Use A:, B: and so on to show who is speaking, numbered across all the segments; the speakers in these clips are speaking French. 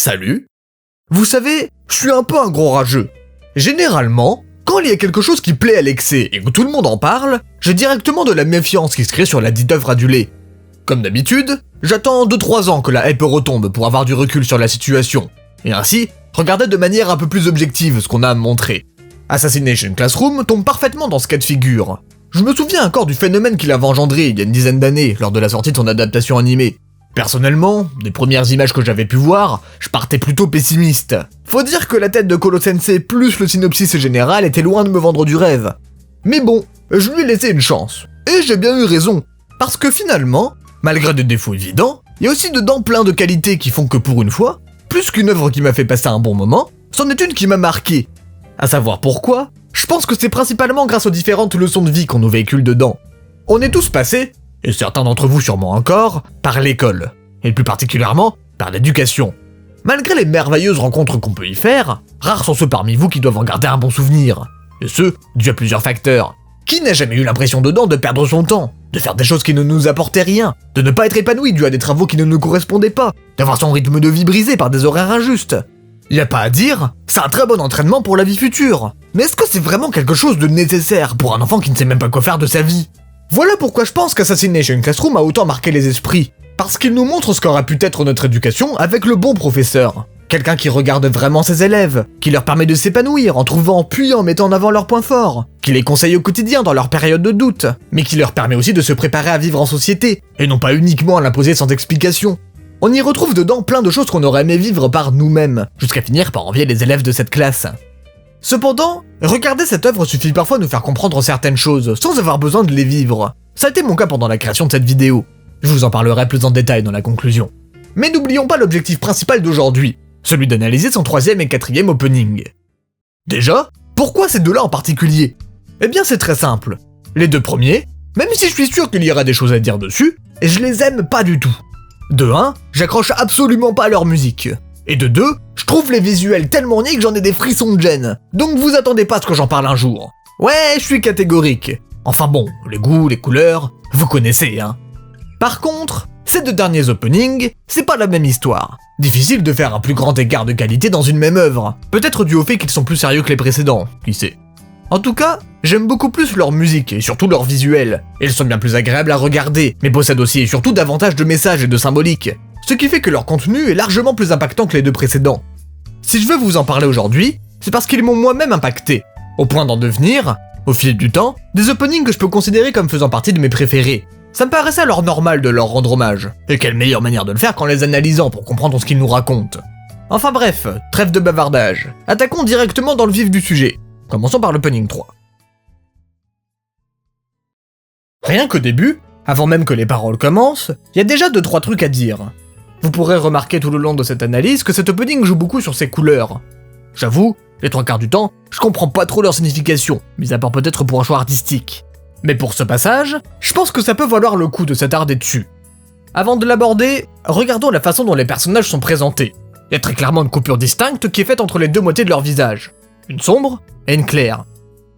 A: Salut. Vous savez, je suis un peu un gros rageux. Généralement, quand il y a quelque chose qui plaît à l'excès et que tout le monde en parle, j'ai directement de la méfiance qui se crée sur la dite œuvre adulée. Comme d'habitude, j'attends 2-3 ans que la hype retombe pour avoir du recul sur la situation, et ainsi, regarder de manière un peu plus objective ce qu'on a à me montrer. Assassination Classroom tombe parfaitement dans ce cas de figure. Je me souviens encore du phénomène qu'il avait engendré il y a une dizaine d'années lors de la sortie de son adaptation animée. Personnellement, des premières images que j'avais pu voir, je partais plutôt pessimiste. Faut dire que la tête de Kolo Sensei plus le synopsis général était loin de me vendre du rêve. Mais bon, je lui ai laissé une chance. Et j'ai bien eu raison. Parce que finalement, malgré des défauts évidents, il y a aussi dedans plein de qualités qui font que pour une fois, plus qu'une œuvre qui m'a fait passer un bon moment, c'en est une qui m'a marqué. À savoir pourquoi, je pense que c'est principalement grâce aux différentes leçons de vie qu'on nous véhicule dedans. On est tous passés, et certains d'entre vous sûrement encore, par l'école, et plus particulièrement par l'éducation. Malgré les merveilleuses rencontres qu'on peut y faire, rares sont ceux parmi vous qui doivent en garder un bon souvenir, et ce, dû à plusieurs facteurs. Qui n'a jamais eu l'impression dedans de perdre son temps, de faire des choses qui ne nous apportaient rien, de ne pas être épanoui dû à des travaux qui ne nous correspondaient pas, d'avoir son rythme de vie brisé par des horaires injustes? Y a pas à dire, c'est un très bon entraînement pour la vie future. Mais est-ce que c'est vraiment quelque chose de nécessaire pour un enfant qui ne sait même pas quoi faire de sa vie? Voilà pourquoi je pense qu'Assassination Classroom a autant marqué les esprits. Parce qu'il nous montre ce qu'aurait pu être notre éducation avec le bon professeur. Quelqu'un qui regarde vraiment ses élèves, qui leur permet de s'épanouir en trouvant puis en mettant en avant leurs points forts, qui les conseille au quotidien dans leur période de doute, mais qui leur permet aussi de se préparer à vivre en société, et non pas uniquement à l'imposer sans explication. On y retrouve dedans plein de choses qu'on aurait aimé vivre par nous-mêmes, jusqu'à finir par envier les élèves de cette classe. Cependant, regarder cette œuvre suffit parfois à nous faire comprendre certaines choses, sans avoir besoin de les vivre. Ça a été mon cas pendant la création de cette vidéo. Je vous en parlerai plus en détail dans la conclusion. Mais n'oublions pas l'objectif principal d'aujourd'hui, celui d'analyser son 3e et 4e opening. Déjà, pourquoi ces deux-là en particulier? Eh bien c'est très simple. Les deux premiers, même si je suis sûr qu'il y aura des choses à dire dessus, je les aime pas du tout. De 1, j'accroche absolument pas à leur musique. Et de 2, je trouve les visuels tellement niais que j'en ai des frissons de gêne. Donc vous attendez pas à ce que j'en parle un jour. Ouais, je suis catégorique. Enfin bon, les goûts, les couleurs, vous connaissez, hein. Par contre, ces deux derniers openings, c'est pas la même histoire. Difficile de faire un plus grand écart de qualité dans une même œuvre. Peut-être dû au fait qu'ils sont plus sérieux que les précédents, qui sait. En tout cas, j'aime beaucoup plus leur musique et surtout leurs visuels. Ils sont bien plus agréables à regarder, mais possèdent aussi et surtout davantage de messages et de symboliques. Ce qui fait que leur contenu est largement plus impactant que les deux précédents. Si je veux vous en parler aujourd'hui, c'est parce qu'ils m'ont moi-même impacté, au point d'en devenir, au fil du temps, des openings que je peux considérer comme faisant partie de mes préférés. Ça me paraissait alors normal de leur rendre hommage, et quelle meilleure manière de le faire qu'en les analysant pour comprendre ce qu'ils nous racontent. Enfin bref, trêve de bavardage, attaquons directement dans le vif du sujet. Commençons par l'opening 3. Rien qu'au début, avant même que les paroles commencent, il y a déjà 2-3 trucs à dire. Vous pourrez remarquer tout le long de cette analyse que cet opening joue beaucoup sur ses couleurs. J'avoue, les 3/4 du temps, je comprends pas trop leur signification, mis à part peut-être pour un choix artistique. Mais pour ce passage, je pense que ça peut valoir le coup de s'attarder dessus. Avant de l'aborder, regardons la façon dont les personnages sont présentés. Il y a très clairement une coupure distincte qui est faite entre les deux moitiés de leur visage. Une sombre et une claire.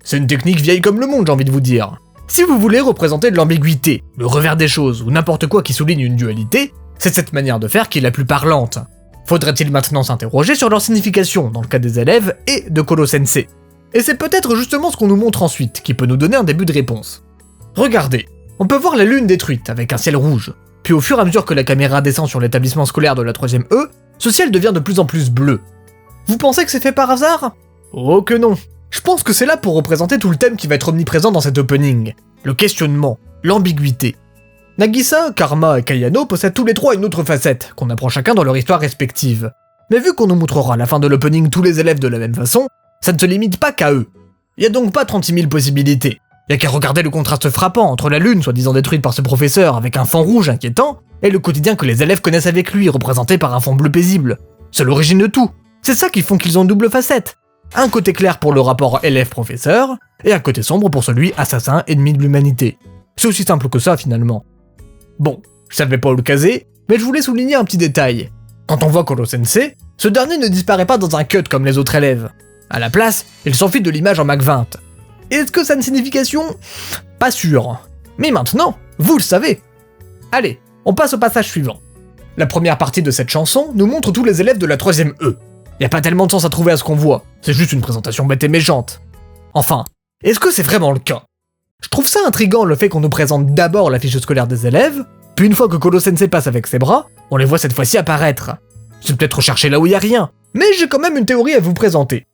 A: C'est une technique vieille comme le monde, j'ai envie de vous dire. Si vous voulez représenter de l'ambiguïté, le revers des choses ou n'importe quoi qui souligne une dualité, c'est cette manière de faire qui est la plus parlante. Faudrait-il maintenant s'interroger sur leur signification dans le cas des élèves et de Kolo Sensei? Et c'est peut-être justement ce qu'on nous montre ensuite qui peut nous donner un début de réponse. Regardez, on peut voir la lune détruite avec un ciel rouge, puis au fur et à mesure que la caméra descend sur l'établissement scolaire de la 3e E, ce ciel devient de plus en plus bleu. Vous pensez que c'est fait par hasard? Oh que non. Je pense que c'est là pour représenter tout le thème qui va être omniprésent dans cet opening. Le questionnement, l'ambiguïté. Nagisa, Karma et Kayano possèdent tous les trois une autre facette, qu'on apprend chacun dans leur histoire respective. Mais vu qu'on nous montrera à la fin de l'opening tous les élèves de la même façon, ça ne se limite pas qu'à eux. Y a donc pas 36 000 possibilités. Y a qu'à regarder le contraste frappant entre la lune soi-disant détruite par ce professeur avec un fond rouge inquiétant, et le quotidien que les élèves connaissent avec lui, représenté par un fond bleu paisible. C'est l'origine de tout. C'est ça qui font qu'ils ont une double facette. Un côté clair pour le rapport élève-professeur, et un côté sombre pour celui assassin ennemi de l'humanité. C'est aussi simple que ça finalement. Bon, je savais pas où le caser, mais je voulais souligner un petit détail. Quand on voit Kolo Sensei, ce dernier ne disparaît pas dans un cut comme les autres élèves. À la place, il s'enfuit de l'image en Mach 20. Est-ce que ça a une signification? Pas sûr. Mais maintenant, vous le savez. Allez, on passe au passage suivant. La première partie de cette chanson nous montre tous les élèves de la 3ème E. Y a pas tellement de sens à trouver à ce qu'on voit, c'est juste une présentation bête et méchante. Enfin, est-ce que c'est vraiment le cas? Je trouve ça intriguant le fait qu'on nous présente d'abord la fiche scolaire des élèves, puis une fois que Kolo-sensei passe avec ses bras, on les voit cette fois-ci apparaître. C'est peut-être recherché là où y a rien, mais j'ai quand même une théorie à vous présenter.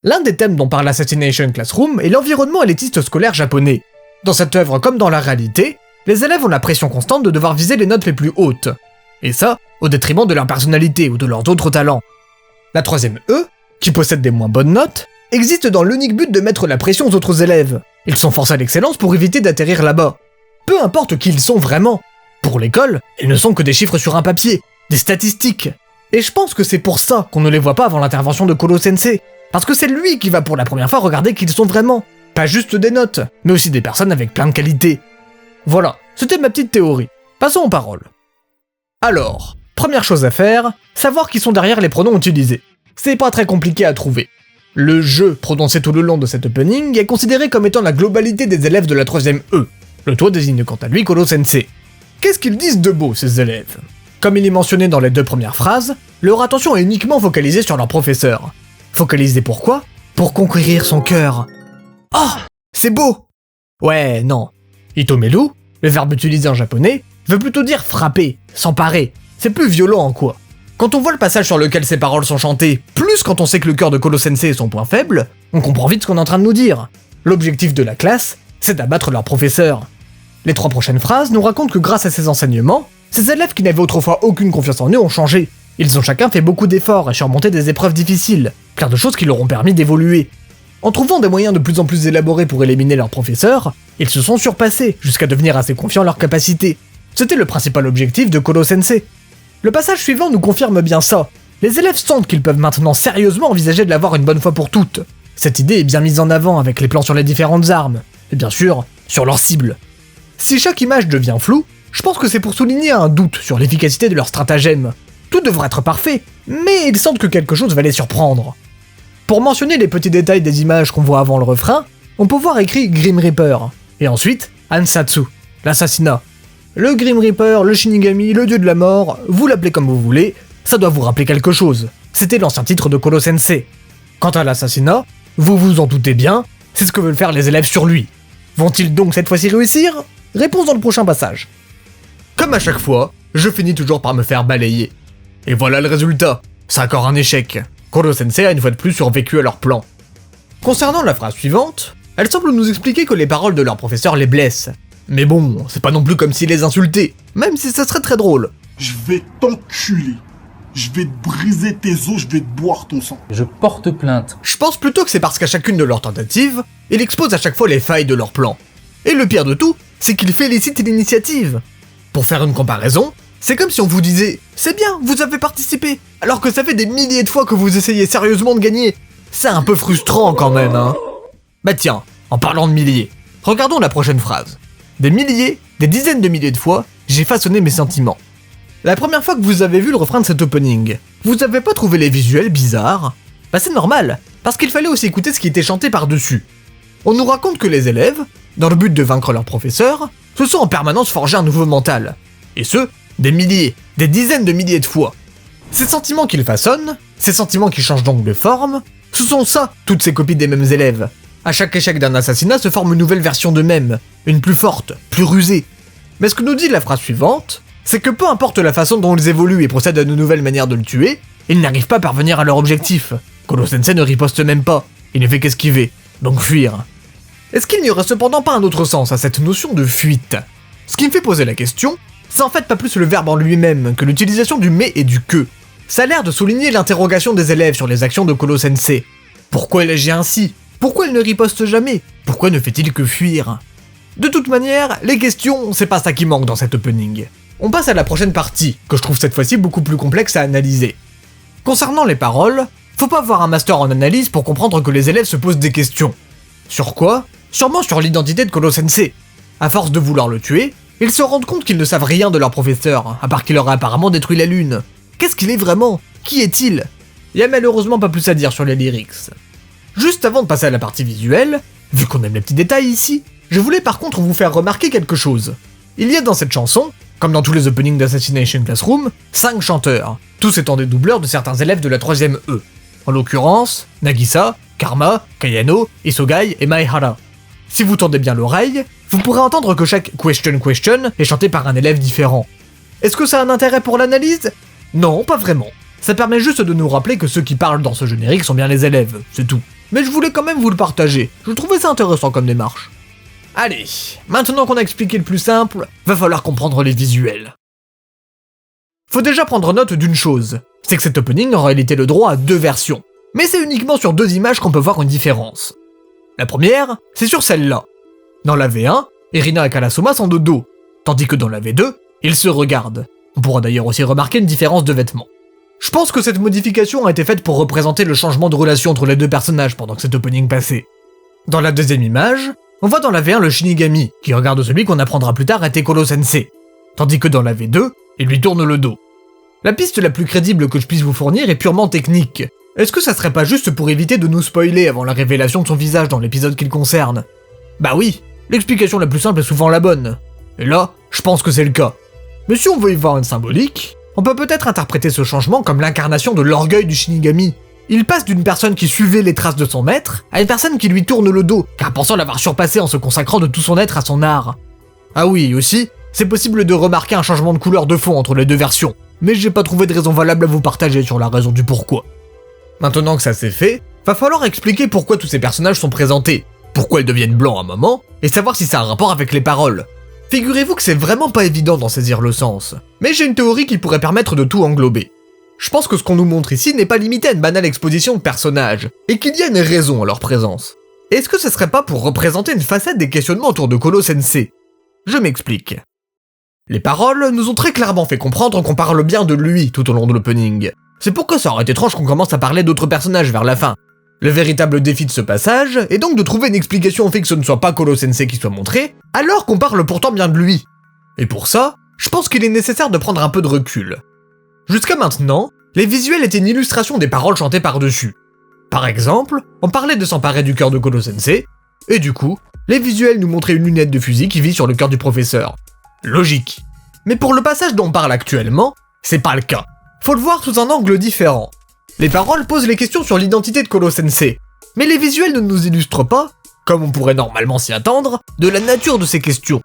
A: L'un des thèmes dont parle Assassination Classroom est l'environnement élitiste scolaire japonais. Dans cette œuvre comme dans la réalité, les élèves ont la pression constante de devoir viser les notes les plus hautes. Et ça, au détriment de leur personnalité ou de leurs autres talents. La 3ème E, qui possède des moins bonnes notes, existe dans l'unique but de mettre la pression aux autres élèves. Ils sont forcés à l'excellence pour éviter d'atterrir là-bas. Peu importe qui ils sont vraiment. Pour l'école, ils ne sont que des chiffres sur un papier, des statistiques. Et je pense que c'est pour ça qu'on ne les voit pas avant l'intervention de Kolo-sensei. Parce que c'est lui qui va pour la première fois regarder qui ils sont vraiment. Pas juste des notes, mais aussi des personnes avec plein de qualités. Voilà, c'était ma petite théorie. Passons aux paroles. Alors, première chose à faire, savoir qui sont derrière les pronoms utilisés. C'est pas très compliqué à trouver. Le « je » prononcé tout le long de cet opening est considéré comme étant la globalité des élèves de la 3ème E. Le toit désigne quant à lui Kolo-sensei. Qu'est-ce qu'ils disent de beau, ces élèves? Comme il est mentionné dans les 2 premières phrases, leur attention est uniquement focalisée sur leur professeur. Focalisée pourquoi? Pour conquérir son cœur. Oh, c'est beau! Ouais, non. Itomeru, le verbe utilisé en japonais, veut plutôt dire frapper, s'emparer. C'est plus violent en quoi. Quand on voit le passage sur lequel ces paroles sont chantées, plus quand on sait que le cœur de Kolo-sensei est son point faible, on comprend vite ce qu'on est en train de nous dire. L'objectif de la classe, c'est d'abattre leur professeur. Les 3 prochaines phrases nous racontent que grâce à ces enseignements, ces élèves qui n'avaient autrefois aucune confiance en eux ont changé. Ils ont chacun fait beaucoup d'efforts et surmonté des épreuves difficiles, plein de choses qui leur ont permis d'évoluer. En trouvant des moyens de plus en plus élaborés pour éliminer leur professeur, ils se sont surpassés jusqu'à devenir assez confiants en leurs capacités. C'était le principal objectif de Kolo-sensei. Le passage suivant nous confirme bien ça. Les élèves sentent qu'ils peuvent maintenant sérieusement envisager de l'avoir une bonne fois pour toutes. Cette idée est bien mise en avant avec les plans sur les différentes armes, et bien sûr, sur leur cible. Si chaque image devient floue, je pense que c'est pour souligner un doute sur l'efficacité de leur stratagème. Tout devrait être parfait, mais ils sentent que quelque chose va les surprendre. Pour mentionner les petits détails des images qu'on voit avant le refrain, on peut voir écrit Grim Reaper, et ensuite Ansatsu, l'assassinat. Le Grim Reaper, le Shinigami, le dieu de la mort, vous l'appelez comme vous voulez, ça doit vous rappeler quelque chose. C'était l'ancien titre de Kolo-sensei. Quant à l'assassinat, vous vous en doutez bien, c'est ce que veulent faire les élèves sur lui. Vont-ils donc cette fois-ci réussir? Réponse dans le prochain passage. Comme à chaque fois, je finis toujours par me faire balayer. Et voilà le résultat, c'est encore un échec. Kolo-sensei a une fois de plus survécu à leur plan. Concernant la phrase suivante, elle semble nous expliquer que les paroles de leur professeur les blessent. Mais bon, c'est pas non plus comme s'ils les insultaient, même si ça serait très drôle.
B: Je vais t'enculer. Je vais te briser tes os, je vais te boire ton sang.
C: Je porte plainte.
A: Je pense plutôt que c'est parce qu'à chacune de leurs tentatives, il expose à chaque fois les failles de leur plan. Et le pire de tout, c'est qu'il félicite l'initiative. Pour faire une comparaison, c'est comme si on vous disait « C'est bien, vous avez participé !» alors que ça fait des milliers de fois que vous essayez sérieusement de gagner. C'est un peu frustrant quand même, hein. Bah tiens, en parlant de milliers, regardons la prochaine phrase. Des milliers, des dizaines de milliers de fois, j'ai façonné mes sentiments. La première fois que vous avez vu le refrain de cet opening, vous avez pas trouvé les visuels bizarres? Bah c'est normal, parce qu'il fallait aussi écouter ce qui était chanté par-dessus. On nous raconte que les élèves, dans le but de vaincre leur professeur, se sont en permanence forgés un nouveau mental. Et ce, des milliers, des dizaines de milliers de fois. Ces sentiments qu'ils façonnent, ces sentiments qui changent donc de forme, ce sont ça, toutes ces copies des mêmes élèves. À chaque échec d'un assassinat se forme une nouvelle version d'eux-mêmes, une plus forte, plus rusée. Mais ce que nous dit la phrase suivante, c'est que peu importe la façon dont ils évoluent et procèdent à de nouvelles manières de le tuer, ils n'arrivent pas à parvenir à leur objectif. Kolo-sensei ne riposte même pas, il ne fait qu'esquiver, donc fuir. Est-ce qu'il n'y aurait cependant pas un autre sens à cette notion de fuite? Ce qui me fait poser la question, c'est en fait pas plus le verbe en lui-même que l'utilisation du mais et du que. Ça a l'air de souligner l'interrogation des élèves sur les actions de Kolo-sensei. Pourquoi il agit ainsi? Pourquoi il ne riposte jamais? Pourquoi ne fait-il que fuir? De toute manière, les questions, c'est pas ça qui manque dans cet opening. On passe à la prochaine partie, que je trouve cette fois-ci beaucoup plus complexe à analyser. Concernant les paroles, faut pas avoir un master en analyse pour comprendre que les élèves se posent des questions. Sur quoi? Sûrement sur l'identité de Kolo-sensei. À force de vouloir le tuer, ils se rendent compte qu'ils ne savent rien de leur professeur, à part qu'il aurait apparemment détruit la lune. Qu'est-ce qu'il est vraiment? Qui est-il? Y a malheureusement pas plus à dire sur les lyrics. Juste avant de passer à la partie visuelle, vu qu'on aime les petits détails ici, je voulais par contre vous faire remarquer quelque chose. Il y a dans cette chanson Comme dans tous les openings d'Assassination Classroom, 5 chanteurs, tous étant des doubleurs de certains élèves de la 3ème E. En l'occurrence, Nagisa, Karma, Kayano, Isogai et Maehara. Si vous tendez bien l'oreille, vous pourrez entendre que chaque question est chanté par un élève différent. Est-ce que ça a un intérêt pour l'analyse? Non, pas vraiment. Ça permet juste de nous rappeler que ceux qui parlent dans ce générique sont bien les élèves, c'est tout. Mais je voulais quand même vous le partager, je trouvais ça intéressant comme démarche. Allez, maintenant qu'on a expliqué le plus simple, va falloir comprendre les visuels. Faut déjà prendre note d'une chose, c'est que cet opening a en réalité le droit à 2 versions. Mais c'est uniquement sur 2 images qu'on peut voir une différence. La première, c'est sur celle-là. Dans la V1, Irina et Karasuma sont de dos, tandis que dans la V2, ils se regardent. On pourra d'ailleurs aussi remarquer une différence de vêtements. Je pense que cette modification a été faite pour représenter le changement de relation entre les 2 personnages pendant que cet opening passait. Dans la 2ème image, on voit dans la V1 le Shinigami, qui regarde celui qu'on apprendra plus tard être Koro Sensei, tandis que dans la V2, il lui tourne le dos. La piste la plus crédible que je puisse vous fournir est purement technique. Est-ce que ça serait pas juste pour éviter de nous spoiler avant la révélation de son visage dans l'épisode qu'il concerne? Bah oui, l'explication la plus simple est souvent la bonne. Et là, je pense que c'est le cas. Mais si on veut y voir une symbolique, on peut peut-être interpréter ce changement comme l'incarnation de l'orgueil du Shinigami. Il passe d'une personne qui suivait les traces de son maître à une personne qui lui tourne le dos, car pensant l'avoir surpassé en se consacrant de tout son être à son art. Ah oui, aussi, c'est possible de remarquer un changement de couleur de fond entre les 2 versions, mais j'ai pas trouvé de raison valable à vous partager sur la raison du pourquoi. Maintenant que ça c'est fait, va falloir expliquer pourquoi tous ces personnages sont présentés, pourquoi ils deviennent blancs à un moment, et savoir si ça a un rapport avec les paroles. Figurez-vous que c'est vraiment pas évident d'en saisir le sens, mais j'ai une théorie qui pourrait permettre de tout englober. Je pense que ce qu'on nous montre ici n'est pas limité à une banale exposition de personnages, et qu'il y a une raison à leur présence. Est-ce que ce serait pas pour représenter une facette des questionnements autour de Koro Sensei? Je m'explique. Les paroles nous ont très clairement fait comprendre qu'on parle bien de lui tout au long de l'opening. C'est pourquoi ça aurait été étrange qu'on commence à parler d'autres personnages vers la fin. Le véritable défi de ce passage est donc de trouver une explication au fait que ce ne soit pas Koro Sensei qui soit montré, alors qu'on parle pourtant bien de lui. Et pour ça, je pense qu'il est nécessaire de prendre un peu de recul. Jusqu'à maintenant, les visuels étaient une illustration des paroles chantées par-dessus. Par exemple, on parlait de s'emparer du cœur de Koro Sensei, et du coup, les visuels nous montraient une lunette de fusil qui vit sur le cœur du professeur. Logique. Mais pour le passage dont on parle actuellement, c'est pas le cas. Faut le voir sous un angle différent. Les paroles posent les questions sur l'identité de Koro Sensei, mais les visuels ne nous illustrent pas, comme on pourrait normalement s'y attendre, de la nature de ces questions.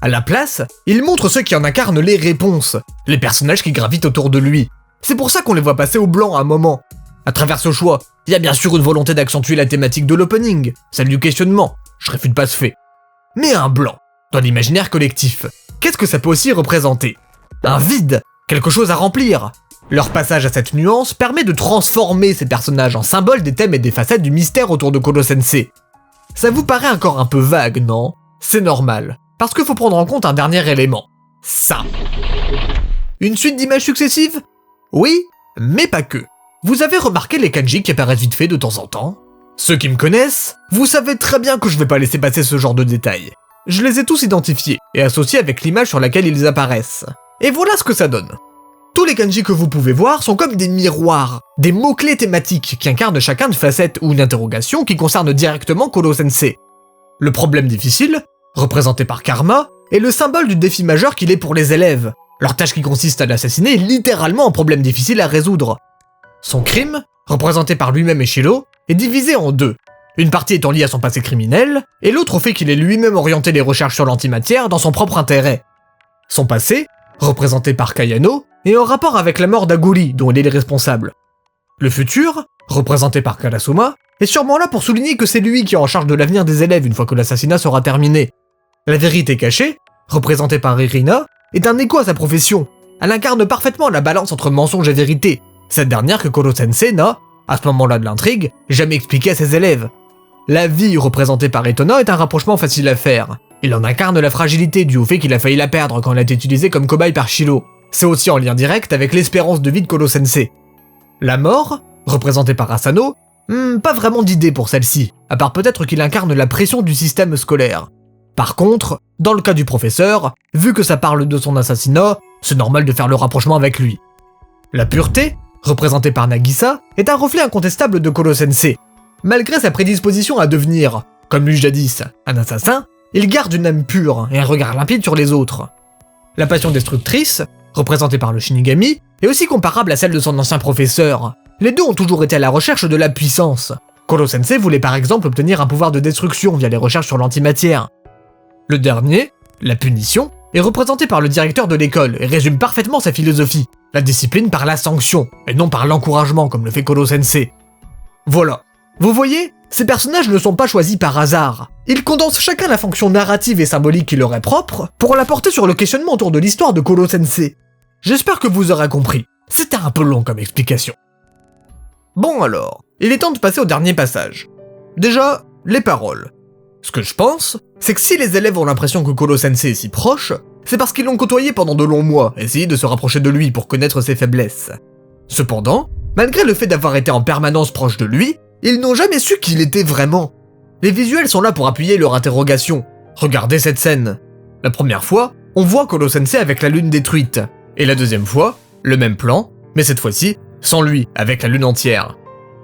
A: À la place, ils montrent ceux qui en incarnent les réponses, les personnages qui gravitent autour de lui. C'est pour ça qu'on les voit passer au blanc à un moment. À travers ce choix, il y a bien sûr une volonté d'accentuer la thématique de l'opening, celle du questionnement, je réfute pas ce fait. Mais un blanc, dans l'imaginaire collectif, qu'est-ce que ça peut aussi représenter? Un vide, quelque chose à remplir. Leur passage à cette nuance permet de transformer ces personnages en symboles des thèmes et des facettes du mystère autour de Koro Sensei. Ça vous paraît encore un peu vague, non? C'est normal, parce qu'il faut prendre en compte un dernier élément. Ça. Une suite d'images successives? Oui, mais pas que. Vous avez remarqué les kanji qui apparaissent vite fait de temps en temps? Ceux qui me connaissent, vous savez très bien que je vais pas laisser passer ce genre de détails. Je les ai tous identifiés et associés avec l'image sur laquelle ils apparaissent. Et voilà ce que ça donne. Tous les kanji que vous pouvez voir sont comme des miroirs, des mots-clés thématiques qui incarnent chacun une facette ou une interrogation qui concerne directement Koro Sensei. Le problème difficile, représenté par Karma, est le symbole du défi majeur qu'il est pour les élèves. Leur tâche qui consiste à l'assassiner est littéralement un problème difficile à résoudre. Son crime, représenté par lui-même et Shiro, est divisé en 2. Une partie étant liée à son passé criminel, et l'autre au fait qu'il ait lui-même orienté les recherches sur l'antimatière dans son propre intérêt. Son passé, représenté par Kayano, est en rapport avec la mort d'Aguri dont il est le responsable. Le futur, représenté par Karasuma, est sûrement là pour souligner que c'est lui qui est en charge de l'avenir des élèves une fois que l'assassinat sera terminé. La vérité cachée, représentée par Irina, est un écho à sa profession. Elle incarne parfaitement la balance entre mensonge et vérité, cette dernière que Koro Sensei n'a, à ce moment-là de l'intrigue, jamais expliqué à ses élèves. La vie représentée par Etona est un rapprochement facile à faire. Il en incarne la fragilité due au fait qu'il a failli la perdre quand elle a été utilisée comme cobaye par Shiro. C'est aussi en lien direct avec l'espérance de vie de Koro Sensei. La mort, représentée par Asano, pas vraiment d'idée pour celle-ci, à part peut-être qu'il incarne la pression du système scolaire. Par contre, dans le cas du professeur, vu que ça parle de son assassinat, c'est normal de faire le rapprochement avec lui. La pureté, représentée par Nagisa, est un reflet incontestable de Koro Sensei. Malgré sa prédisposition à devenir, comme lui jadis, un assassin, il garde une âme pure et un regard limpide sur les autres. La passion destructrice, représentée par le Shinigami, est aussi comparable à celle de son ancien professeur. Les deux ont toujours été à la recherche de la puissance. Koro-sensei voulait par exemple obtenir un pouvoir de destruction via les recherches sur l'antimatière. Le dernier, la punition, est représenté par le directeur de l'école et résume parfaitement sa philosophie. La discipline par la sanction, et non par l'encouragement comme le fait Koro-sensei. Voilà. Vous voyez, ces personnages ne sont pas choisis par hasard. Ils condensent chacun la fonction narrative et symbolique qui leur est propre pour la porter sur le questionnement autour de l'histoire de Koro-sensei. J'espère que vous aurez compris. C'était un peu long comme explication. Bon alors, il est temps de passer au dernier passage. Déjà, les paroles. Ce que je pense, c'est que si les élèves ont l'impression que Koro-sensei est si proche, c'est parce qu'ils l'ont côtoyé pendant de longs mois, essayé de se rapprocher de lui pour connaître ses faiblesses. Cependant, malgré le fait d'avoir été en permanence proche de lui, ils n'ont jamais su qui il était vraiment. Les visuels sont là pour appuyer leur interrogation. Regardez cette scène. La première fois, on voit Koro-sensei avec la lune détruite. Et la deuxième fois, le même plan, mais cette fois-ci, sans lui, avec la lune entière.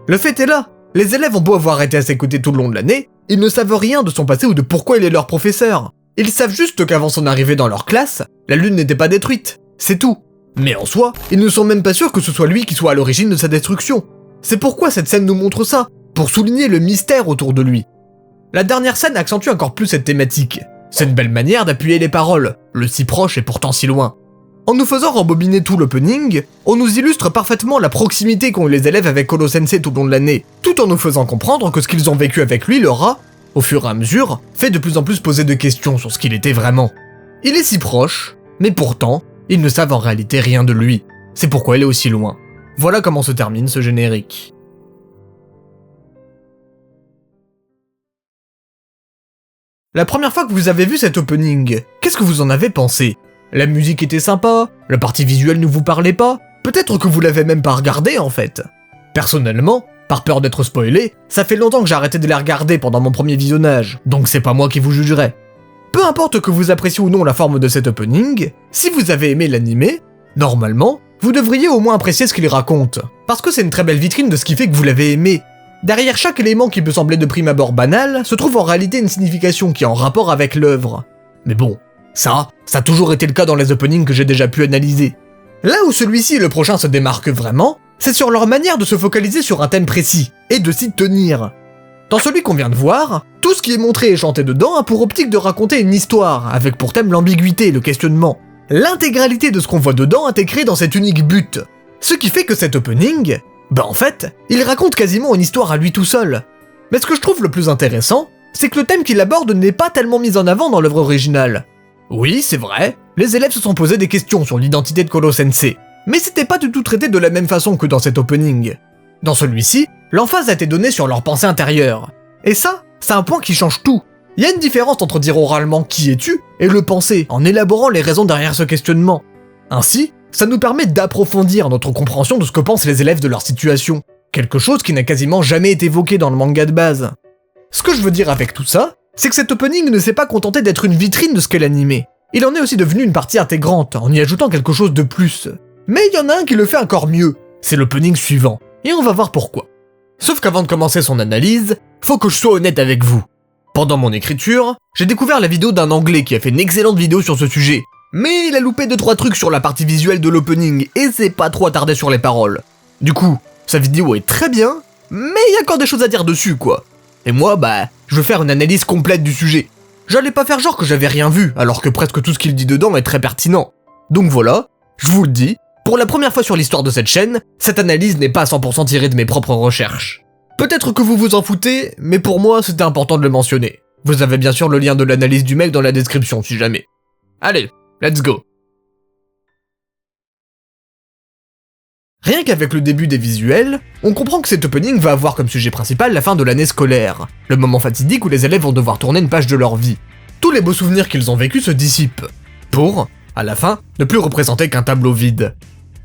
A: Le fait est là, les élèves ont beau avoir été à ses côtés tout le long de l'année, ils ne savent rien de son passé ou de pourquoi il est leur professeur. Ils savent juste qu'avant son arrivée dans leur classe, la lune n'était pas détruite, c'est tout. Mais en soi, ils ne sont même pas sûrs que ce soit lui qui soit à l'origine de sa destruction. C'est pourquoi cette scène nous montre ça, pour souligner le mystère autour de lui. La dernière scène accentue encore plus cette thématique. C'est une belle manière d'appuyer les paroles, le si proche et pourtant si loin. En nous faisant rembobiner tout l'opening, on nous illustre parfaitement la proximité qu'ont eu les élèves avec Koro-sensei tout au long de l'année, tout en nous faisant comprendre que ce qu'ils ont vécu avec lui leur a, au fur et à mesure, fait de plus en plus poser de questions sur ce qu'il était vraiment. Il est si proche, mais pourtant, ils ne savent en réalité rien de lui. C'est pourquoi il est aussi loin. Voilà comment se termine ce générique. La première fois que vous avez vu cet opening, qu'est-ce que vous en avez pensé ? La musique était sympa, la partie visuelle ne vous parlait pas, peut-être que vous l'avez même pas regardé en fait. Personnellement, par peur d'être spoilé, ça fait longtemps que j'ai arrêté de les regarder pendant mon premier visionnage, donc c'est pas moi qui vous jugerai. Peu importe que vous appréciez ou non la forme de cet opening, si vous avez aimé l'animé, normalement, vous devriez au moins apprécier ce qu'il raconte, parce que c'est une très belle vitrine de ce qui fait que vous l'avez aimé. Derrière chaque élément qui peut sembler de prime abord banal, se trouve en réalité une signification qui est en rapport avec l'œuvre. Mais bon, ça a toujours été le cas dans les openings que j'ai déjà pu analyser. Là où celui-ci et le prochain se démarquent vraiment, c'est sur leur manière de se focaliser sur un thème précis, et de s'y tenir. Dans celui qu'on vient de voir, tout ce qui est montré et chanté dedans a pour optique de raconter une histoire, avec pour thème l'ambiguïté et le questionnement. L'intégralité de ce qu'on voit dedans est écrit dans cet unique but. Ce qui fait que cet opening, en fait, il raconte quasiment une histoire à lui tout seul. Mais ce que je trouve le plus intéressant, c'est que le thème qu'il aborde n'est pas tellement mis en avant dans l'œuvre originale. Oui, c'est vrai, les élèves se sont posés des questions sur l'identité de Koro-sensei, mais c'était pas du tout traité de la même façon que dans cet opening. Dans celui-ci, l'emphase a été donnée sur leur pensée intérieure. Et ça, c'est un point qui change tout. Il y a une différence entre dire oralement « qui es-tu » et le penser, en élaborant les raisons derrière ce questionnement. Ainsi, ça nous permet d'approfondir notre compréhension de ce que pensent les élèves de leur situation, quelque chose qui n'a quasiment jamais été évoqué dans le manga de base. Ce que je veux dire avec tout ça, c'est que cet opening ne s'est pas contenté d'être une vitrine de ce qu'est l'animé. Il en est aussi devenu une partie intégrante, en y ajoutant quelque chose de plus. Mais il y en a un qui le fait encore mieux, c'est l'opening suivant, et on va voir pourquoi. Sauf qu'avant de commencer son analyse, faut que je sois honnête avec vous. Pendant mon écriture, j'ai découvert la vidéo d'un Anglais qui a fait une excellente vidéo sur ce sujet, mais il a loupé 2-3 trucs sur la partie visuelle de l'opening, et c'est pas trop attardé sur les paroles. Du coup, sa vidéo est très bien, mais il y a encore des choses à dire dessus quoi. Et moi, je veux faire une analyse complète du sujet. J'allais pas faire genre que j'avais rien vu, alors que presque tout ce qu'il dit dedans est très pertinent. Donc voilà, je vous le dis, pour la première fois sur l'histoire de cette chaîne, cette analyse n'est pas à 100% tirée de mes propres recherches. Peut-être que vous vous en foutez, mais pour moi c'était important de le mentionner. Vous avez bien sûr le lien de l'analyse du mec dans la description si jamais. Allez, let's go. Rien qu'avec le début des visuels, on comprend que cet opening va avoir comme sujet principal la fin de l'année scolaire, le moment fatidique où les élèves vont devoir tourner une page de leur vie. Tous les beaux souvenirs qu'ils ont vécus se dissipent, pour, à la fin, ne plus représenter qu'un tableau vide.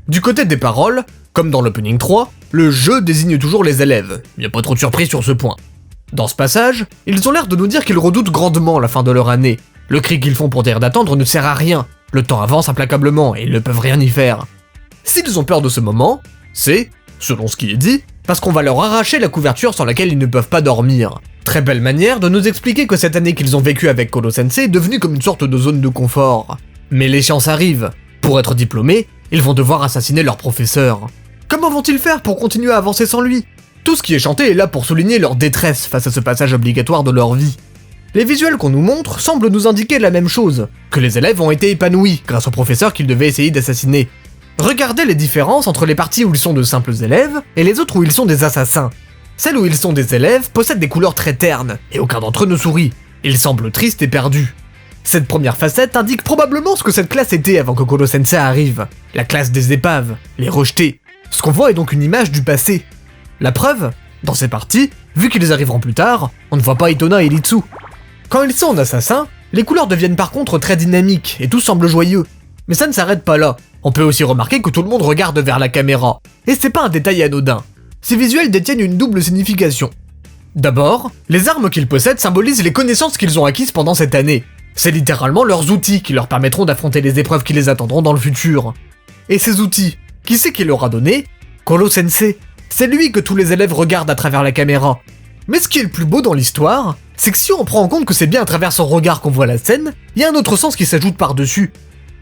A: Du côté des paroles, comme dans l'opening 3, le jeu désigne toujours les élèves, y a pas trop de surprise sur ce point. Dans ce passage, ils ont l'air de nous dire qu'ils redoutent grandement la fin de leur année. Le cri qu'ils font pour dire d'attendre ne sert à rien, le temps avance implacablement et ils ne peuvent rien y faire. S'ils ont peur de ce moment, c'est, selon ce qui est dit, parce qu'on va leur arracher la couverture sans laquelle ils ne peuvent pas dormir. Très belle manière de nous expliquer que cette année qu'ils ont vécue avec Koro-sensei est devenue comme une sorte de zone de confort. Mais l'échéance arrive. Pour être diplômés, ils vont devoir assassiner leur professeur. Comment vont-ils faire pour continuer à avancer sans lui? Tout ce qui est chanté est là pour souligner leur détresse face à ce passage obligatoire de leur vie. Les visuels qu'on nous montre semblent nous indiquer la même chose, que les élèves ont été épanouis grâce au professeur qu'ils devaient essayer d'assassiner. Regardez les différences entre les parties où ils sont de simples élèves et les autres où ils sont des assassins. Celles où ils sont des élèves possèdent des couleurs très ternes, et aucun d'entre eux ne sourit. Ils semblent tristes et perdus. Cette première facette indique probablement ce que cette classe était avant que Koro-sensei arrive. La classe des épaves, les rejetés. Ce qu'on voit est donc une image du passé. La preuve, dans ces parties, vu qu'ils arriveront plus tard, on ne voit pas Itona et Litsu. Quand ils sont en assassin, les couleurs deviennent par contre très dynamiques et tout semble joyeux. Mais ça ne s'arrête pas là. On peut aussi remarquer que tout le monde regarde vers la caméra. Et c'est pas un détail anodin. Ces visuels détiennent une double signification. D'abord, les armes qu'ils possèdent symbolisent les connaissances qu'ils ont acquises pendant cette année. C'est littéralement leurs outils qui leur permettront d'affronter les épreuves qui les attendront dans le futur. Et ces outils, qui c'est qui leur a donné? Koro-sensei. C'est lui que tous les élèves regardent à travers la caméra. Mais ce qui est le plus beau dans l'histoire, c'est que si on prend en compte que c'est bien à travers son regard qu'on voit la scène, il y a un autre sens qui s'ajoute par-dessus.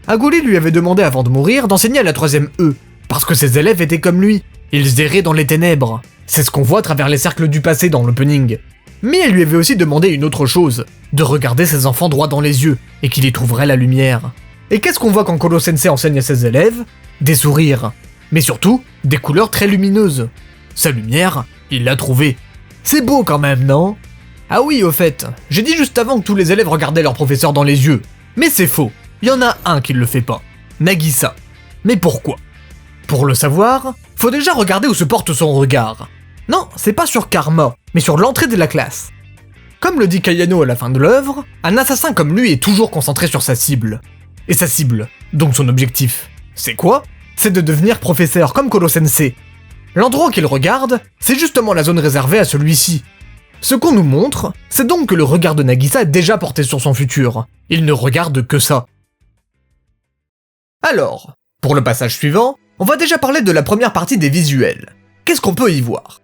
A: Aguri lui avait demandé avant de mourir d'enseigner à la 3ème E, parce que ses élèves étaient comme lui. Ils erraient dans les ténèbres. C'est ce qu'on voit à travers les cercles du passé dans l'opening. Mais elle lui avait aussi demandé une autre chose, de regarder ses enfants droit dans les yeux, et qu'il y trouverait la lumière. Et qu'est-ce qu'on voit quand Koro-sensei enseigne à ses élèves? Des sourires. Mais surtout, des couleurs très lumineuses. Sa lumière, il l'a trouvée. C'est beau quand même, non? Ah oui, au fait, j'ai dit juste avant que tous les élèves regardaient leur professeur dans les yeux. Mais c'est faux, il y en a un qui le fait pas. Nagisa. Mais pourquoi? Pour le savoir, faut déjà regarder où se porte son regard. Non, c'est pas sur Karma, mais sur l'entrée de la classe. Comme le dit Kayano à la fin de l'œuvre, un assassin comme lui est toujours concentré sur sa cible. Et sa cible, donc son objectif, c'est quoi? C'est de devenir professeur comme Koro-sensei. L'endroit qu'il regarde, c'est justement la zone réservée à celui-ci. Ce qu'on nous montre, c'est donc que le regard de Nagisa est déjà porté sur son futur. Il ne regarde que ça. Alors, pour le passage suivant, on va déjà parler de la première partie des visuels. Qu'est-ce qu'on peut y voir?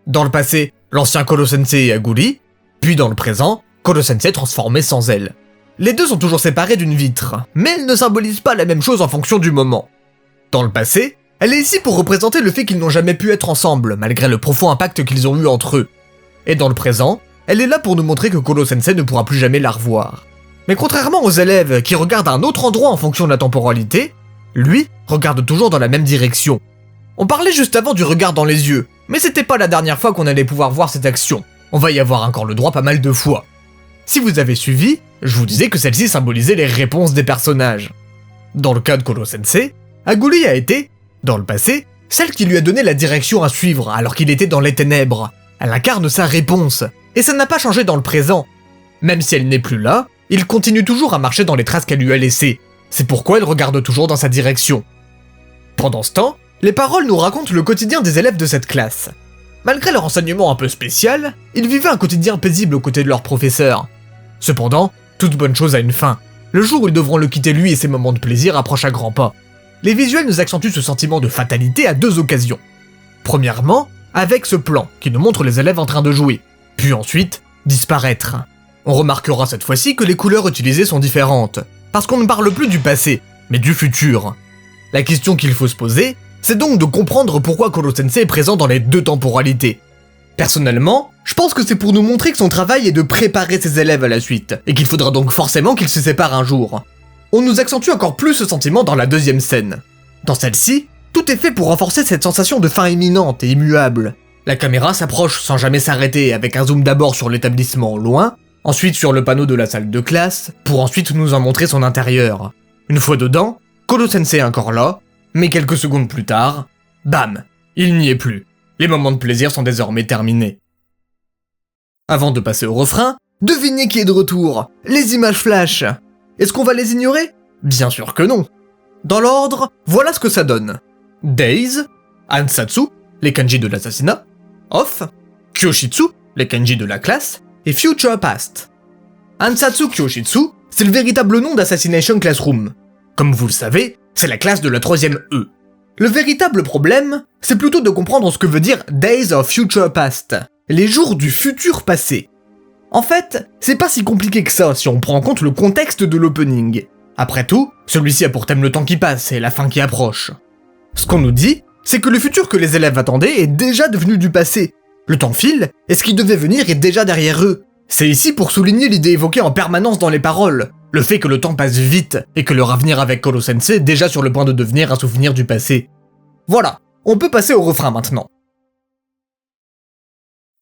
A: Dans le passé, l'ancien Koro-sensei et Aguri, puis dans le présent, Koro-sensei transformé sans elle. Les deux sont toujours séparés d'une vitre, mais elles ne symbolisent pas la même chose en fonction du moment. Dans le passé, elle est ici pour représenter le fait qu'ils n'ont jamais pu être ensemble, malgré le profond impact qu'ils ont eu entre eux. Et dans le présent, elle est là pour nous montrer que Koro-sensei ne pourra plus jamais la revoir. Mais contrairement aux élèves qui regardent à un autre endroit en fonction de la temporalité, lui regarde toujours dans la même direction. On parlait juste avant du regard dans les yeux, mais c'était pas la dernière fois qu'on allait pouvoir voir cette action. On va y avoir encore le droit pas mal de fois. Si vous avez suivi, je vous disais que celle-ci symbolisait les réponses des personnages. Dans le cas de Koro-sensei, Aguri a été, dans le passé, celle qui lui a donné la direction à suivre alors qu'il était dans les ténèbres. Elle incarne sa réponse, et ça n'a pas changé dans le présent. Même si elle n'est plus là, il continue toujours à marcher dans les traces qu'elle lui a laissées. C'est pourquoi elle regarde toujours dans sa direction. Pendant ce temps, les paroles nous racontent le quotidien des élèves de cette classe. Malgré leur enseignement un peu spécial, ils vivaient un quotidien paisible aux côtés de leur professeur. Cependant, toute bonne chose a une fin. Le jour où ils devront le quitter lui et ses moments de plaisir approche à grands pas. Les visuels nous accentuent ce sentiment de fatalité à deux occasions. Premièrement, avec ce plan qui nous montre les élèves en train de jouer, puis ensuite, disparaître. On remarquera cette fois-ci que les couleurs utilisées sont différentes, parce qu'on ne parle plus du passé, mais du futur. La question qu'il faut se poser, c'est donc de comprendre pourquoi Koro-sensei est présent dans les deux temporalités. Personnellement, je pense que c'est pour nous montrer que son travail est de préparer ses élèves à la suite, et qu'il faudra donc forcément qu'ils se séparent un jour. On nous accentue encore plus ce sentiment dans la deuxième scène. Dans celle-ci, tout est fait pour renforcer cette sensation de fin imminente et immuable. La caméra s'approche sans jamais s'arrêter avec un zoom d'abord sur l'établissement au loin, ensuite sur le panneau de la salle de classe, pour ensuite nous en montrer son intérieur. Une fois dedans, Koro-sensei est encore là, mais quelques secondes plus tard, bam, il n'y est plus. Les moments de plaisir sont désormais terminés. Avant de passer au refrain, devinez qui est de retour. Les images flash. Est-ce qu'on va les ignorer? Bien sûr que non. Dans l'ordre, voilà ce que ça donne. Days, Ansatsu, les kanji de l'assassinat, Off, Kyoshitsu, les kanji de la classe, et Future Past. Ansatsu Kyoshitsu, c'est le véritable nom d'Assassination Classroom. Comme vous le savez, c'est la classe de la 3ème E. Le véritable problème, c'est plutôt de comprendre ce que veut dire Days of Future Past, les jours du futur passé. En fait, c'est pas si compliqué que ça si on prend en compte le contexte de l'opening. Après tout, celui-ci a pour thème le temps qui passe et la fin qui approche. Ce qu'on nous dit, c'est que le futur que les élèves attendaient est déjà devenu du passé. Le temps file, et ce qui devait venir est déjà derrière eux. C'est ici pour souligner l'idée évoquée en permanence dans les paroles, le fait que le temps passe vite, et que leur avenir avec Koro-sensei est déjà sur le point de devenir un souvenir du passé. Voilà, on peut passer au refrain maintenant.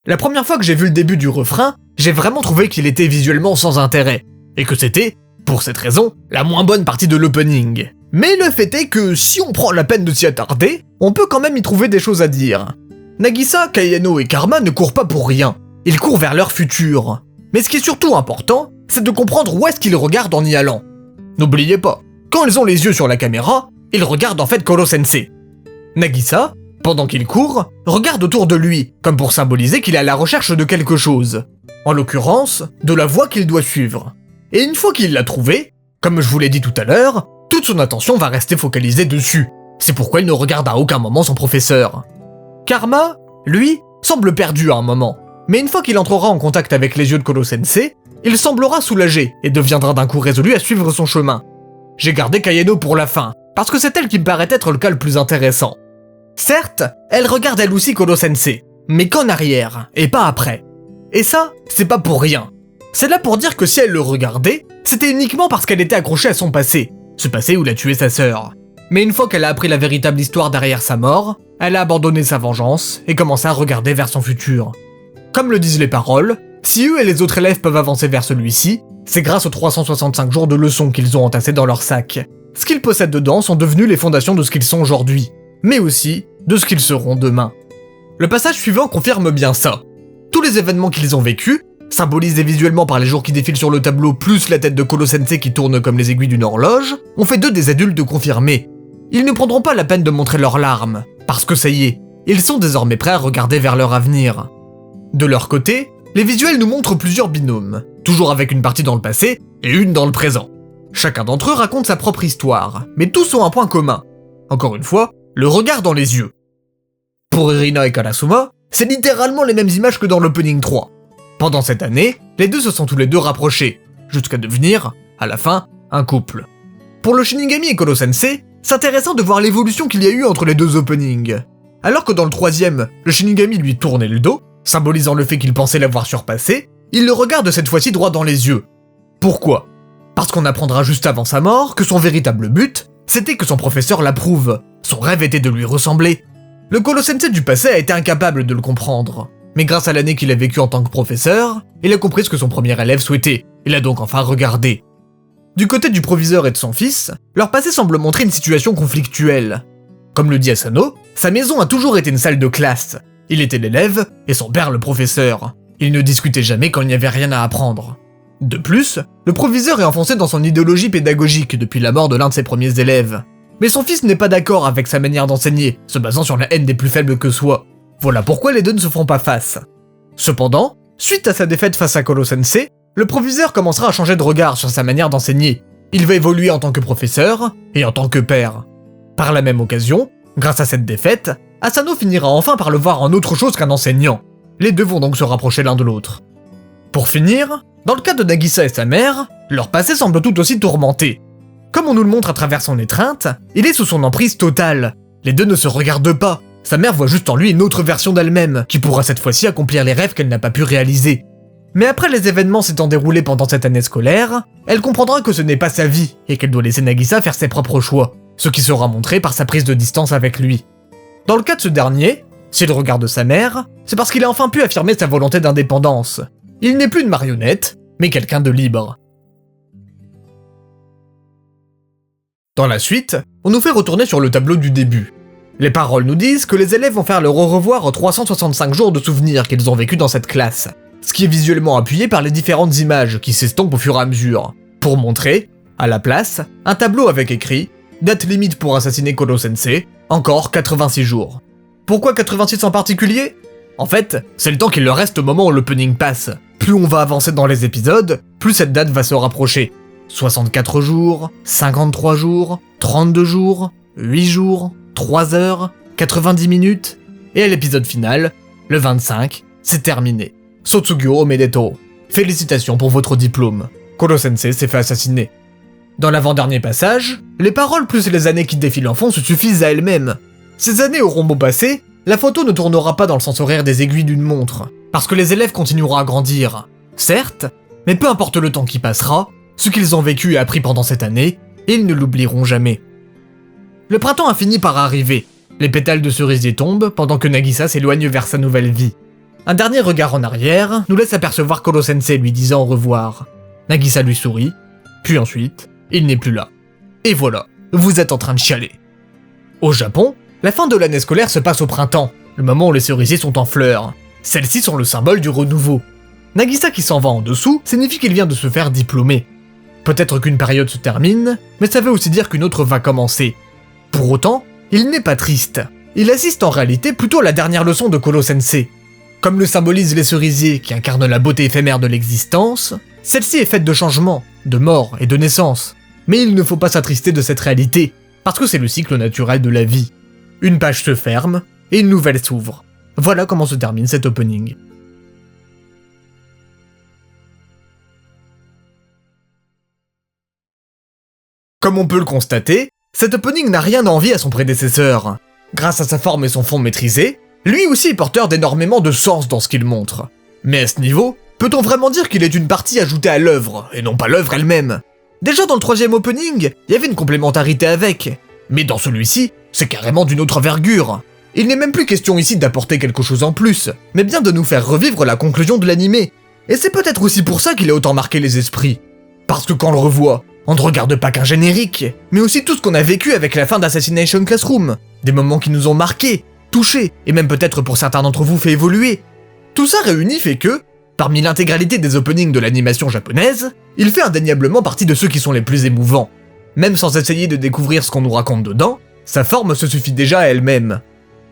A: La première fois que j'ai vu le début du refrain, j'ai vraiment trouvé qu'il était visuellement sans intérêt, et que c'était, pour cette raison, la moins bonne partie de l'opening. Mais le fait est que si on prend la peine de s'y attarder, on peut quand même y trouver des choses à dire. Nagisa, Kayano et Karma ne courent pas pour rien, ils courent vers leur futur. Mais ce qui est surtout important, c'est de comprendre où est-ce qu'ils regardent en y allant. N'oubliez pas, quand ils ont les yeux sur la caméra, ils regardent en fait Koro-sensei. Nagisa, pendant qu'il court, regarde autour de lui, comme pour symboliser qu'il est à la recherche de quelque chose. En l'occurrence, de la voie qu'il doit suivre. Et une fois qu'il l'a trouvée, comme je vous l'ai dit tout à l'heure, toute son attention va rester focalisée dessus. C'est pourquoi il ne regarde à aucun moment son professeur. Karma, lui, semble perdu à un moment, mais une fois qu'il entrera en contact avec les yeux de Koro-sensei, il semblera soulagé et deviendra d'un coup résolu à suivre son chemin. J'ai gardé Kayano pour la fin, parce que c'est elle qui me paraît être le cas le plus intéressant. Certes, elle regarde elle aussi Koro-sensei, mais qu'en arrière, et pas après. Et ça, c'est pas pour rien. C'est là pour dire que si elle le regardait, c'était uniquement parce qu'elle était accrochée à son passé, ce passé où il a tué sa sœur. Mais une fois qu'elle a appris la véritable histoire derrière sa mort, elle a abandonné sa vengeance et commencé à regarder vers son futur. Comme le disent les paroles, si eux et les autres élèves peuvent avancer vers celui-ci, c'est grâce aux 365 jours de leçons qu'ils ont entassés dans leur sac. Ce qu'ils possèdent dedans sont devenus les fondations de ce qu'ils sont aujourd'hui, mais aussi de ce qu'ils seront demain. Le passage suivant confirme bien ça. Tous les événements qu'ils ont vécus, symbolisés visuellement par les jours qui défilent sur le tableau plus la tête de Koro-sensei qui tourne comme les aiguilles d'une horloge, ont fait d'eux des adultes confirmés. Ils ne prendront pas la peine de montrer leurs larmes, parce que ça y est, ils sont désormais prêts à regarder vers leur avenir. De leur côté, les visuels nous montrent plusieurs binômes, toujours avec une partie dans le passé et une dans le présent. Chacun d'entre eux raconte sa propre histoire, mais tous ont un point commun. Encore une fois, le regard dans les yeux. Pour Irina et Karasuma, c'est littéralement les mêmes images que dans l'opening 3. Pendant cette année, les deux se sont tous les deux rapprochés, jusqu'à devenir, à la fin, un couple. Pour le Shinigami et Koro-sensei, c'est intéressant de voir l'évolution qu'il y a eu entre les deux openings. Alors que dans le troisième, le Shinigami lui tournait le dos, symbolisant le fait qu'il pensait l'avoir surpassé, il le regarde cette fois-ci droit dans les yeux. Pourquoi ? Parce qu'on apprendra juste avant sa mort que son véritable but, c'était que son professeur l'approuve. Son rêve était de lui ressembler. Le Koro-sensei du passé a été incapable de le comprendre. Mais grâce à l'année qu'il a vécue en tant que professeur, il a compris ce que son premier élève souhaitait. Il a donc enfin regardé. Du côté du proviseur et de son fils, leur passé semble montrer une situation conflictuelle. Comme le dit Asano, sa maison a toujours été une salle de classe. Il était l'élève et son père le professeur. Ils ne discutaient jamais quand il n'y avait rien à apprendre. De plus, le proviseur est enfoncé dans son idéologie pédagogique depuis la mort de l'un de ses premiers élèves. Mais son fils n'est pas d'accord avec sa manière d'enseigner, se basant sur la haine des plus faibles que soi. Voilà pourquoi les deux ne se font pas face. Cependant, suite à sa défaite face à Koro-sensei, le proviseur commencera à changer de regard sur sa manière d'enseigner. Il va évoluer en tant que professeur et en tant que père. Par la même occasion, grâce à cette défaite, Asano finira enfin par le voir en autre chose qu'un enseignant. Les deux vont donc se rapprocher l'un de l'autre. Pour finir, dans le cas de Nagisa et sa mère, leur passé semble tout aussi tourmenté. Comme on nous le montre à travers son étreinte, il est sous son emprise totale. Les deux ne se regardent pas. Sa mère voit juste en lui une autre version d'elle-même, qui pourra cette fois-ci accomplir les rêves qu'elle n'a pas pu réaliser. Mais après les événements s'étant déroulés pendant cette année scolaire, elle comprendra que ce n'est pas sa vie, et qu'elle doit laisser Nagisa faire ses propres choix, ce qui sera montré par sa prise de distance avec lui. Dans le cas de ce dernier, s'il regarde sa mère, c'est parce qu'il a enfin pu affirmer sa volonté d'indépendance. Il n'est plus une marionnette, mais quelqu'un de libre. Dans la suite, on nous fait retourner sur le tableau du début. Les paroles nous disent que les élèves vont faire leur au revoir aux 365 jours de souvenirs qu'ils ont vécu dans cette classe, ce qui est visuellement appuyé par les différentes images qui s'estompent au fur et à mesure, pour montrer, à la place, un tableau avec écrit « Date limite pour assassiner Koro-sensei, encore 86 jours ». Pourquoi 86 en particulier ? En fait, c'est le temps qu'il leur reste au moment où l'opening passe. Plus on va avancer dans les épisodes, plus cette date va se rapprocher. 64 jours, 53 jours, 32 jours, 8 jours, 3 heures, 90 minutes, et à l'épisode final, le 25, c'est terminé. Sotsugyo omedetou. Félicitations pour votre diplôme. Koro-sensei s'est fait assassiner. Dans l'avant-dernier passage, les paroles plus les années qui défilent en fond se suffisent à elles-mêmes. Ces années auront beau passer, la photo ne tournera pas dans le sens horaire des aiguilles d'une montre, parce que les élèves continueront à grandir. Certes, mais peu importe le temps qui passera, ce qu'ils ont vécu et appris pendant cette année, ils ne l'oublieront jamais. Le printemps a fini par arriver. Les pétales de cerisier tombent pendant que Nagisa s'éloigne vers sa nouvelle vie. Un dernier regard en arrière nous laisse apercevoir Koro-sensei lui disant au revoir. Nagisa lui sourit, puis ensuite, il n'est plus là. Et voilà, vous êtes en train de chialer. Au Japon, la fin de l'année scolaire se passe au printemps, le moment où les cerisiers sont en fleurs. Celles-ci sont le symbole du renouveau. Nagisa qui s'en va en dessous signifie qu'il vient de se faire diplômer. Peut-être qu'une période se termine, mais ça veut aussi dire qu'une autre va commencer. Pour autant, il n'est pas triste. Il assiste en réalité plutôt à la dernière leçon de Koro-sensei. Comme le symbolisent les cerisiers qui incarnent la beauté éphémère de l'existence, celle-ci est faite de changements, de mort et de naissance. Mais il ne faut pas s'attrister de cette réalité, parce que c'est le cycle naturel de la vie. Une page se ferme, et une nouvelle s'ouvre. Voilà comment se termine cet opening. Comme on peut le constater, cet opening n'a rien à envier à son prédécesseur. Grâce à sa forme et son fond maîtrisés, lui aussi est porteur d'énormément de sens dans ce qu'il montre. Mais à ce niveau, peut-on vraiment dire qu'il est une partie ajoutée à l'œuvre, et non pas l'œuvre elle-même? Déjà dans le troisième opening, il y avait une complémentarité avec. Mais dans celui-ci, c'est carrément d'une autre envergure. Il n'est même plus question ici d'apporter quelque chose en plus, mais bien de nous faire revivre la conclusion de l'animé. Et c'est peut-être aussi pour ça qu'il a autant marqué les esprits. Parce que quand on le revoit, on ne regarde pas qu'un générique, mais aussi tout ce qu'on a vécu avec la fin d'Assassination Classroom, des moments qui nous ont marqués, touchés, et même peut-être pour certains d'entre vous fait évoluer. Tout ça réuni fait que, parmi l'intégralité des openings de l'animation japonaise, il fait indéniablement partie de ceux qui sont les plus émouvants. Même sans essayer de découvrir ce qu'on nous raconte dedans, sa forme se suffit déjà à elle-même.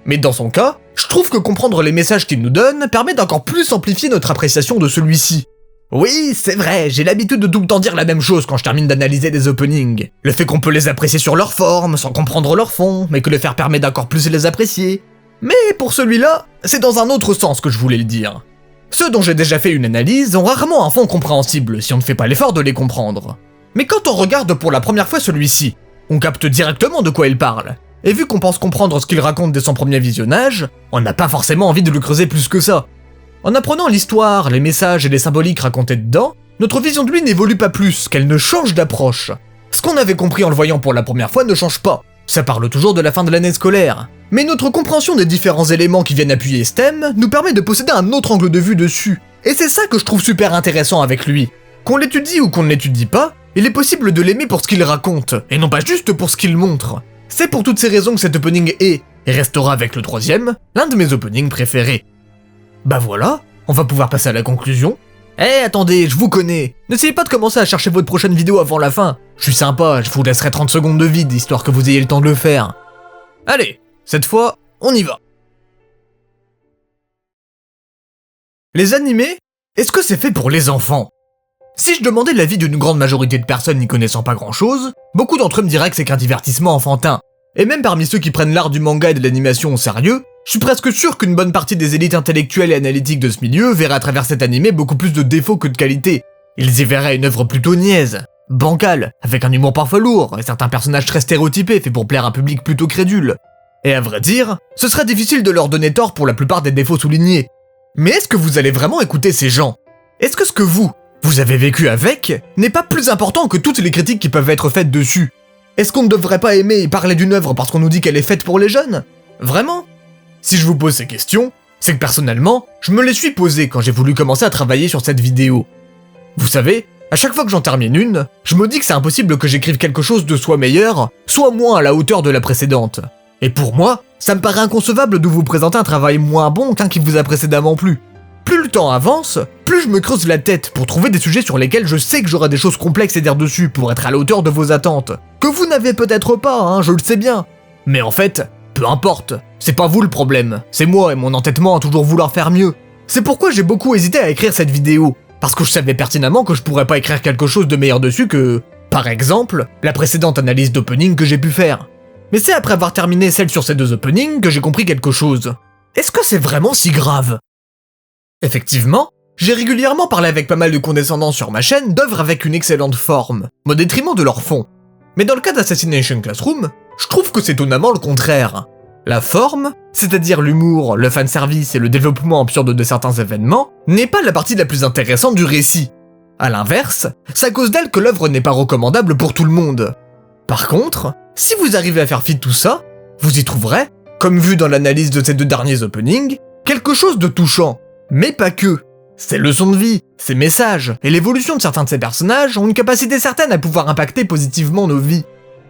A: Mais dans son cas, je trouve que comprendre les messages qu'il nous donne permet d'encore plus amplifier notre appréciation de celui-ci. Oui, c'est vrai, j'ai l'habitude de tout le temps dire la même chose quand je termine d'analyser des openings. Le fait qu'on peut les apprécier sur leur forme, sans comprendre leur fond, mais que le faire permet d'encore plus les apprécier. Mais pour celui-là, c'est dans un autre sens que je voulais le dire. Ceux dont j'ai déjà fait une analyse ont rarement un fond compréhensible si on ne fait pas l'effort de les comprendre. Mais quand on regarde pour la première fois celui-ci, on capte directement de quoi il parle. Et vu qu'on pense comprendre ce qu'il raconte dès son premier visionnage, on n'a pas forcément envie de le creuser plus que ça. En apprenant l'histoire, les messages et les symboliques racontés dedans, notre vision de lui n'évolue pas plus, qu'elle ne change d'approche. Ce qu'on avait compris en le voyant pour la première fois ne change pas. Ça parle toujours de la fin de l'année scolaire. Mais notre compréhension des différents éléments qui viennent appuyer ce thème nous permet de posséder un autre angle de vue dessus. Et c'est ça que je trouve super intéressant avec lui. Qu'on l'étudie ou qu'on ne l'étudie pas, il est possible de l'aimer pour ce qu'il raconte, et non pas juste pour ce qu'il montre. C'est pour toutes ces raisons que cet opening est, et restera avec le troisième, l'un de mes openings préférés. Bah voilà, on va pouvoir passer à la conclusion. Attendez, je vous connais. N'essayez pas de commencer à chercher votre prochaine vidéo avant la fin. Je suis sympa, je vous laisserai 30 secondes de vide, histoire que vous ayez le temps de le faire. Allez, cette fois, on y va. Les animés, est-ce que c'est fait pour les enfants? Si je demandais l'avis d'une grande majorité de personnes n'y connaissant pas grand-chose, beaucoup d'entre eux me diraient que c'est qu'un divertissement enfantin. Et même parmi ceux qui prennent l'art du manga et de l'animation au sérieux, je suis presque sûr qu'une bonne partie des élites intellectuelles et analytiques de ce milieu verraient à travers cet animé beaucoup plus de défauts que de qualités. Ils y verraient une œuvre plutôt niaise, bancale, avec un humour parfois lourd, et certains personnages très stéréotypés faits pour plaire à un public plutôt crédule. Et à vrai dire, ce serait difficile de leur donner tort pour la plupart des défauts soulignés. Mais est-ce que vous allez vraiment écouter ces gens? Est-ce que ce que vous avez vécu avec n'est pas plus important que toutes les critiques qui peuvent être faites dessus? Est-ce qu'on ne devrait pas aimer et parler d'une œuvre parce qu'on nous dit qu'elle est faite pour les jeunes? Vraiment? Si je vous pose ces questions, c'est que personnellement, je me les suis posées quand j'ai voulu commencer à travailler sur cette vidéo. Vous savez, à chaque fois que j'en termine une, je me dis que c'est impossible que j'écrive quelque chose de soit meilleur, soit moins à la hauteur de la précédente. Et pour moi, ça me paraît inconcevable de vous présenter un travail moins bon qu'un qui vous a précédemment plu. Plus le temps avance, plus je me creuse la tête pour trouver des sujets sur lesquels je sais que j'aurai des choses complexes à dire dessus pour être à la hauteur de vos attentes. Que vous n'avez peut-être pas, je le sais bien. Mais en fait, peu importe, c'est pas vous le problème, c'est moi et mon entêtement à toujours vouloir faire mieux. C'est pourquoi j'ai beaucoup hésité à écrire cette vidéo, parce que je savais pertinemment que je pourrais pas écrire quelque chose de meilleur dessus que, par exemple, la précédente analyse d'opening que j'ai pu faire. Mais c'est après avoir terminé celle sur ces deux openings que j'ai compris quelque chose. Est-ce que c'est vraiment si grave? Effectivement, J'ai régulièrement parlé avec pas mal de condescendants sur ma chaîne d'œuvres avec une excellente forme, au détriment de leur fond. Mais dans le cas d'Assassination Classroom, je trouve que c'est étonnamment le contraire. La forme, c'est-à-dire l'humour, le fanservice et le développement absurde de certains événements, n'est pas la partie la plus intéressante du récit. A l'inverse, c'est à cause d'elle que l'œuvre n'est pas recommandable pour tout le monde. Par contre, si vous arrivez à faire fi de tout ça, vous y trouverez, comme vu dans l'analyse de ces 2 derniers openings, quelque chose de touchant. Mais pas que. Ces leçons de vie, ces messages et l'évolution de certains de ces personnages ont une capacité certaine à pouvoir impacter positivement nos vies.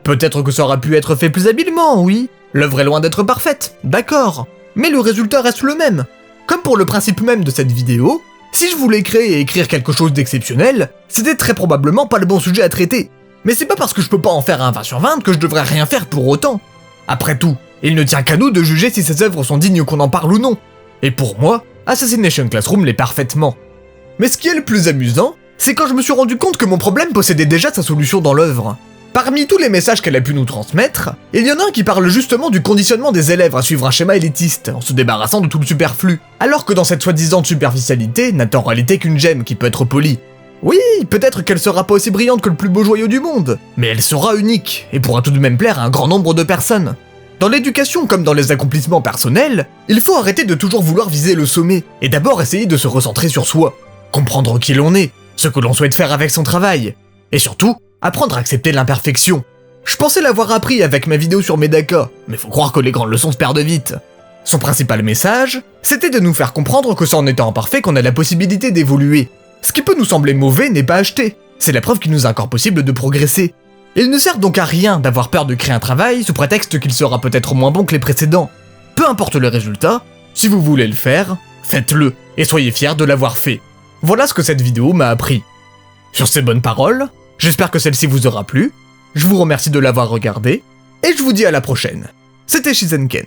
A: Peut-être que ça aura pu être fait plus habilement, oui. L'œuvre est loin d'être parfaite, d'accord. Mais le résultat reste le même. Comme pour le principe même de cette vidéo, si je voulais créer et écrire quelque chose d'exceptionnel, c'était très probablement pas le bon sujet à traiter. Mais c'est pas parce que je peux pas en faire un 20 sur 20 que je devrais rien faire pour autant. Après tout, il ne tient qu'à nous de juger si ces œuvres sont dignes qu'on en parle ou non. Et pour moi, Assassination Classroom l'est parfaitement. Mais ce qui est le plus amusant, c'est quand je me suis rendu compte que mon problème possédait déjà sa solution dans l'œuvre. Parmi tous les messages qu'elle a pu nous transmettre, il y en a un qui parle justement du conditionnement des élèves à suivre un schéma élitiste, en se débarrassant de tout le superflu, alors que dans cette soi-disant superficialité n'a en réalité qu'une gemme qui peut être polie. Oui, peut-être qu'elle sera pas aussi brillante que le plus beau joyau du monde, mais elle sera unique, et pourra tout de même plaire à un grand nombre de personnes. Dans l'éducation comme dans les accomplissements personnels, il faut arrêter de toujours vouloir viser le sommet, et d'abord essayer de se recentrer sur soi, comprendre qui l'on est, ce que l'on souhaite faire avec son travail, et surtout, apprendre à accepter l'imperfection. Je pensais l'avoir appris avec ma vidéo sur Medaka, mais faut croire que les grandes leçons se perdent vite. Son principal message, c'était de nous faire comprendre que c'est en étant imparfait qu'on a la possibilité d'évoluer. Ce qui peut nous sembler mauvais n'est pas acheté, c'est la preuve qu'il nous est encore possible de progresser. Il ne sert donc à rien d'avoir peur de créer un travail sous prétexte qu'il sera peut-être moins bon que les précédents. Peu importe le résultat, si vous voulez le faire, faites-le, et soyez fiers de l'avoir fait. Voilà ce que cette vidéo m'a appris. Sur ces bonnes paroles, j'espère que celle-ci vous aura plu, je vous remercie de l'avoir regardée, et je vous dis à la prochaine. C'était Shizenken.